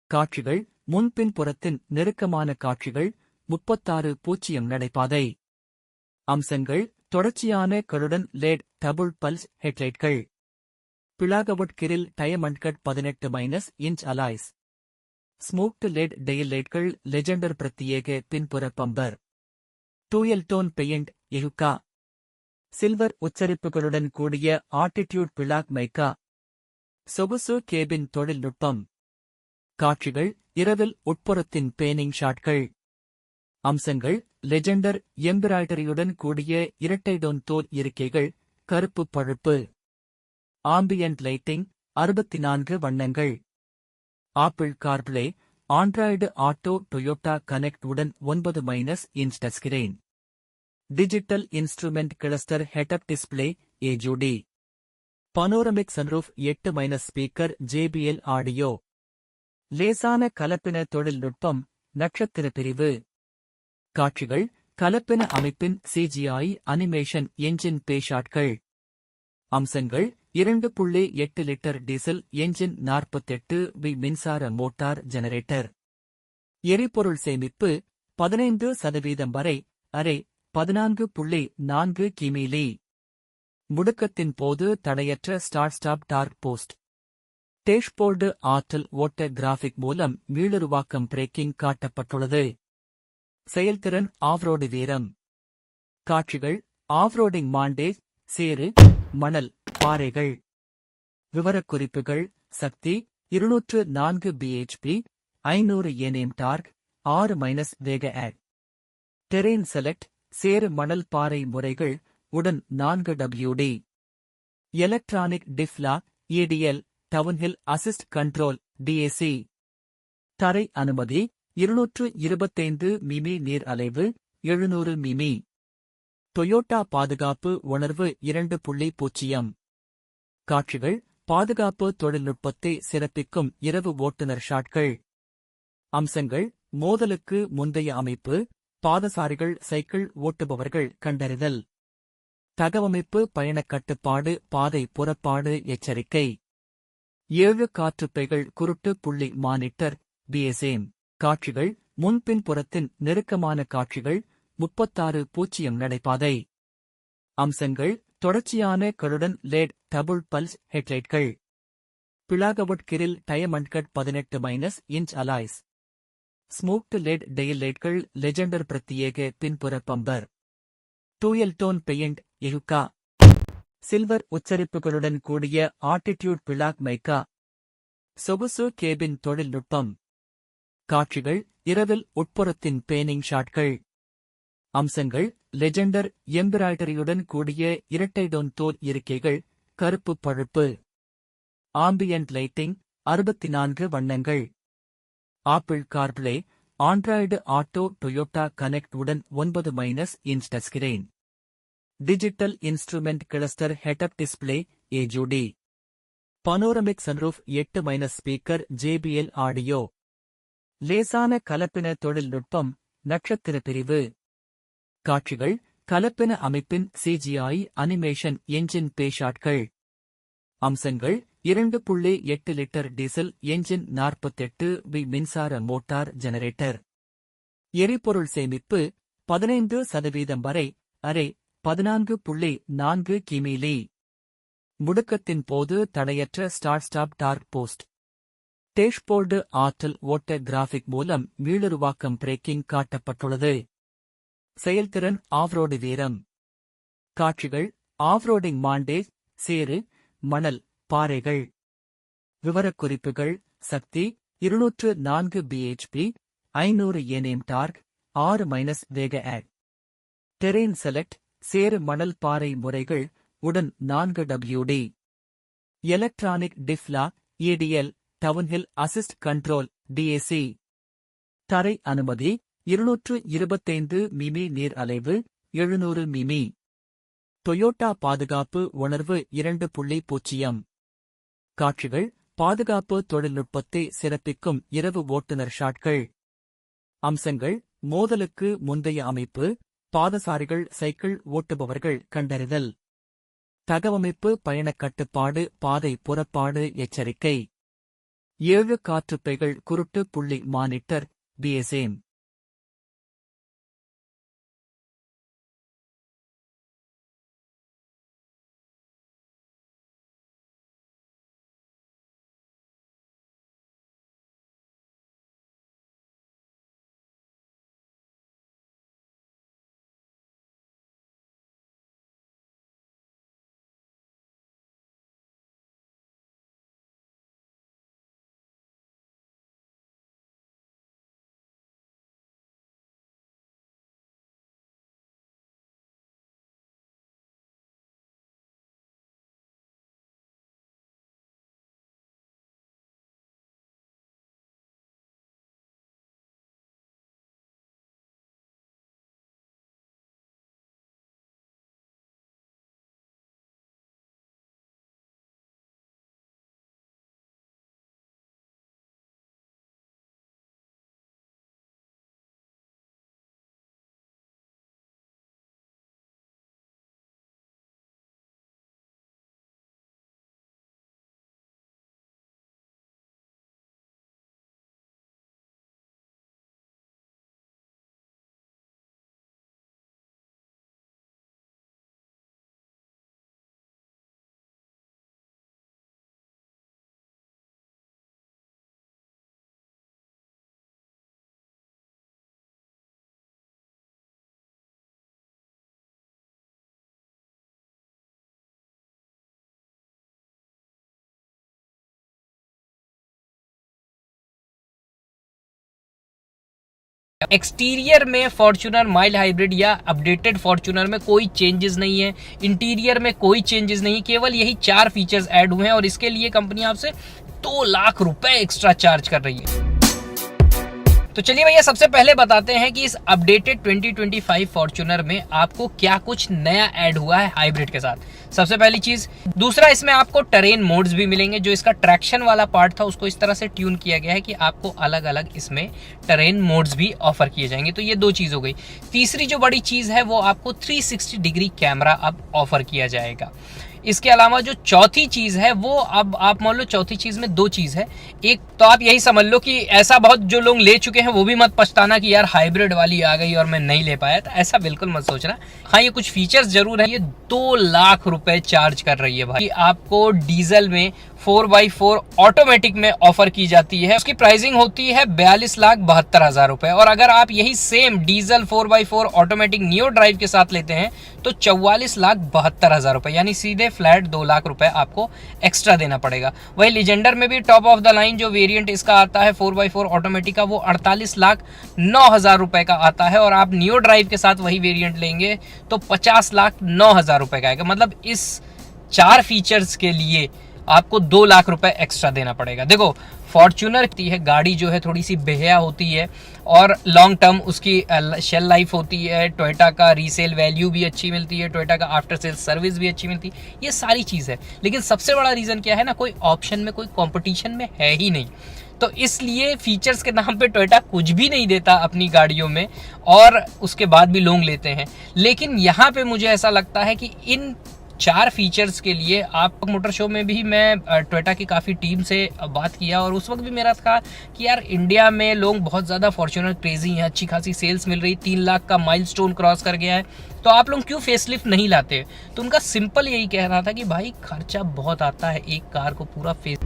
காட்சிகள் முன்பின்புறத்தின் நெருக்கமான காட்சிகள் 36 நடைபாதை. அம்சங்கள் தொடர்ச்சியான கழுடன் லேட் டபுள் பல்ஸ் ஹெட்லைட்கள். பிளாகவுட் கிரில் டயமண்ட்கட் 18-இன்ச் அலாய்ஸ். ஸ்மோக்டு லெட் டெயில் லைட்கள் லெஜெண்டர் பிரத்யேக பின்புற பம்பர். டூயல் டோன் பெயிண்ட் எஹுகா. சில்வர் உச்சரிப்புகளுடன் கூடிய ஆட்டிடியூட் பிளாக் மைக்கா. சொகுசு கேபின் தொழில்நுட்பம். காட்சிகள் இரவில் உட்புறத்தின் பேனிங் ஷாட்கள். அம்சங்கள் லெஜெண்டர் எம்பிராய்டரியுடன் கூடிய இரட்டைடோன் தோல் இருக்கைகள் கருப்பு பழுப்பு. ஆம்பியன்ட் லைட்டிங் 64 வண்ணங்கள். Apple CarPlay Android Auto Toyota connect உடன் 9-இன்ச் touchscreen. Digital instrument cluster head up display ஏஜுடி. Panoramic sunroof 8- speaker JBL audio. லேசான கலப்பின தொழில்நுட்பம் நட்சத்திர பிரிவு. காட்சிகள் கலப்பின அமைப்பின் CGI அனிமேஷன் என்ஜின் பேஷாட்கள். அம்சங்கள் 2.8 லிட்டர் டீசல் என்ஜின் 48 வி மின்சார மோட்டார் ஜெனரேட்டர். எரிபொருள் சேமிப்பு 15% வரை அரை 14.4 கிமீ. முடுக்கத்தின் போது தடையற்ற start stop torque boost. Dashboard ஆற்றல் ஓட்ட கிராஃபிக் மூலம் மீளுருவாக்கம் பிரேக்கிங் காட்டப்பட்டுள்ளது. செயல்திறன் ஆஃப்ரோடு வீரம். காட்சிகள் ஆஃப்ரோடிங் மாண்டேஜ் சேறு மணல் பாறைகள். விவரக்குறிப்புகள் சக்தி 204 bhp 500 Nm டார்க் 6- வேக ஆட். டெரெயின் செலக்ட் சேறு மணல் பாறை முறைகள் உடன் 4 WD. எலக்ட்ரானிக் டிஃப்லா EDL downhill assist control DAC. தரை அனுமதி 225 மிமி நீர் அலைவு 700 மிமி. டொயோட்டா பாதுகாப்பு உணர்வு 2.0. காட்சிகள் பாதுகாப்பு தொழில்நுட்பத்தை சிறப்பிக்கும் இரவு ஓட்டுநர் ஷாட்கள். அம்சங்கள் மோதலுக்கு முந்தைய அமைப்பு பாதசாரிகள் சைக்கிள் ஓட்டுபவர்கள் கண்டறிதல். தகவமைப்பு பயணக் கட்டுப்பாடு பாதை புறப்பாடு எச்சரிக்கை. 7 காற்றுப்பைகள் குருட்டு புள்ளி மானிட்டர் BSM. காட்சிகள் முன்பின்புறத்தின் நெருக்கமான காட்சிகள் 36 நடைபாதை. அம்சங்கள் தொடர்ச்சியான கழுடன் லேட் டபுள் பல்ஸ் ஹெட்லைட்கள். பிளாகவுட் கிரில் டயமண்ட்கட் 18-இன்ச் அலாய்ஸ். ஸ்மோக்டு லெட் டெயில் லைட்கள் லெஜெண்டர் பிரத்யேக பின்புற பம்பர். டூயல் டோன் பெயிண்ட் எஹுகா. சில்வர் உச்சரிப்புகளுடன் கூடிய ஆட்டிடியூட் பிளாக் மைக்கா. சொகுசு கேபின் தொழில்நுட்பம். காட்சிகள் இரவில் உட்புறத்தின் பேனிங் ஷாட்கள். அம்சங்கள் லெஜெண்டர் எம்பிராய்டரியுடன் கூடிய இரட்டைடோன் தோல் இருக்கைகள் கருப்பு பழுப்பு. ஆம்பியன்ட் லைட்டிங் 64 வண்ணங்கள். Apple CarPlay Android Auto Toyota connect உடன் 9-இன்ச் touchscreen. Digital instrument cluster head up display ஏஜுடி. Panoramic sunroof 8- speaker JBL audio. லேசான கலப்பின தொழில்நுட்பம் நட்சத்திர பிரிவு. காட்சிகள் கலப்பின அமைப்பின் CGI அனிமேஷன் என்ஜின் பேஷாட்கள். அம்சங்கள் 2.8 லிட்டர் டீசல் என்ஜின் 48 வி மின்சார மோட்டார் ஜெனரேட்டர். எரிபொருள் சேமிப்பு 15% வரை அரை 14.4 கிமீ. முடுக்கத்தின் போது தடையற்ற start stop torque boost. Dashboard ஆற்றல் ஓட்ட கிராஃபிக் மூலம் மீளுருவாக்கம் பிரேக்கிங் காட்டப்பட்டுள்ளது. செயல்திறன் ஆஃப்ரோடு வீரம். காட்சிகள் ஆஃப்ரோடிங் மாண்டேஜ் சேறு மணல் பாறைகள். விவரக்குறிப்புகள் சக்தி 204 bhp 500 Nm டார்க் 6- வேக ஆட். டெரெயின் செலக்ட் சேறு மணல் பாறை முறைகள் உடன் 4 WD. எலக்ட்ரானிக் டிஃப்லா EDL downhill assist control DAC. தரை அனுமதி 225 மிமி நீர் அலைவு 700 மிமி. டொயோட்டா பாதுகாப்பு உணர்வு 2.0. காட்சிகள் பாதுகாப்பு தொழில்நுட்பத்தை சிறப்பிக்கும் இரவு ஓட்டுநர் ஷாட்கள். அம்சங்கள் மோதலுக்கு முந்தைய அமைப்பு பாதசாரிகள் சைக்கிள் ஓட்டுபவர்கள் கண்டறிதல். தகவமைப்பு பயணக் கட்டுப்பாடு பாதை புறப்பாடு எச்சரிக்கை. 7 காற்றுப்பைகள் குருட்டு புள்ளி மானிட்டர் BSM. एक्सटीरियर में फॉर्च्यूनर माइल्ड हाइब्रिड या अपडेटेड फॉर्च्यूनर में कोई चेंजेस नहीं है, इंटीरियर में कोई चेंजेस नहीं, केवल यही 4 फीचर्स ऐड हुए हैं और इसके लिए कंपनी आपसे 2 लाख रुपए एक्स्ट्रा चार्ज कर रही है। तो चलिए भैया सबसे पहले बताते हैं कि इस अपडेटेड 2025 फॉर्च्यूनर में आपको क्या कुछ नया ऐड हुआ है हाइब्रिड के साथ। सबसे पहली चीज। दूसरा, इसमें आपको टेरेन मोड्स भी मिलेंगे। जो इसका ट्रैक्शन वाला पार्ट था उसको इस तरह से ट्यून किया गया है कि आपको अलग अलग इसमें टेरेन मोड्स भी ऑफर किए जाएंगे। तो ये 2 चीज हो गई। तीसरी जो बड़ी चीज है वो आपको 360 डिग्री कैमरा अब ऑफर किया जाएगा। इसके अलावा जो चौथी चीज है वो अब आप मान लो चौथी चीज में 2 चीज है। एक तो आप यही समझ लो कि ऐसा बहुत जो लोग ले चुके हैं वो भी मत पछताना कि यार हाइब्रिड वाली आ गई और मैं नहीं ले पाया, तो ऐसा बिल्कुल मत सोचना। हाँ, ये कुछ फीचर्स जरूर है। ये 2 लाख रुपए चार्ज कर रही है भाई। आपको डीजल में 4x4 ऑटोमेटिक में ऑफर की जाती है। उसकी प्राइसिंग होती है 42,72,000 रुपए। और अगर आप यही same diesel 4x4 automatic neo drive के साथ लेते हैं तो 44,72,000 रुपए, यानी सीधे फ्लैट 2 लाख रुपए आपको एक्स्ट्रा देना पड़ेगा। वही लीजेंडर में भी टॉप ऑफ द लाइन जो वेरिएंट इसका आता है 4x4 ऑटोमेटिक का, वो 48,09,000 रुपए का आता है। और आप नियो ड्राइव के साथ वही वेरिएंट लेंगे तो 50,09,000 रुपए का आएगा। मतलब इस 4 फीचर्स के लिए आपको 2 लाख रुपए एक्स्ट्रा देना पड़ेगा। देखो, फॉर्च्यूनर की है गाड़ी जो है थोड़ी सी बेहया होती है और लॉन्ग टर्म उसकी शेल लाइफ होती है। टोयोटा का रीसेल वैल्यू भी अच्छी मिलती है, टोयोटा का आफ्टर सेल सर्विस भी अच्छी मिलती है, ये सारी चीज़ है। लेकिन सबसे बड़ा रीज़न क्या है ना, कोई ऑप्शन में कोई कंपटीशन में है ही नहीं। तो इसलिए फीचर्स के नाम पे टोयोटा कुछ भी नहीं देता अपनी गाड़ियों में और उसके बाद भी लोग लेते हैं। लेकिन यहाँ पे मुझे ऐसा लगता है कि इन 4 फीचर्स के लिए आप मोटर शो में भी मैं टोयोटा की काफ़ी टीम से बात किया और उस वक्त भी मेरा था कि यार इंडिया में लोग बहुत ज़्यादा फॉर्च्यूनर क्रेजी हैं, अच्छी खासी सेल्स मिल रही, 3 लाख का माइलस्टोन क्रॉस कर गया है, तो आप लोग क्यों फेसलिफ्ट नहीं लाते। तो उनका सिंपल यही कहना था कि भाई खर्चा बहुत आता है एक कार को पूरा फेस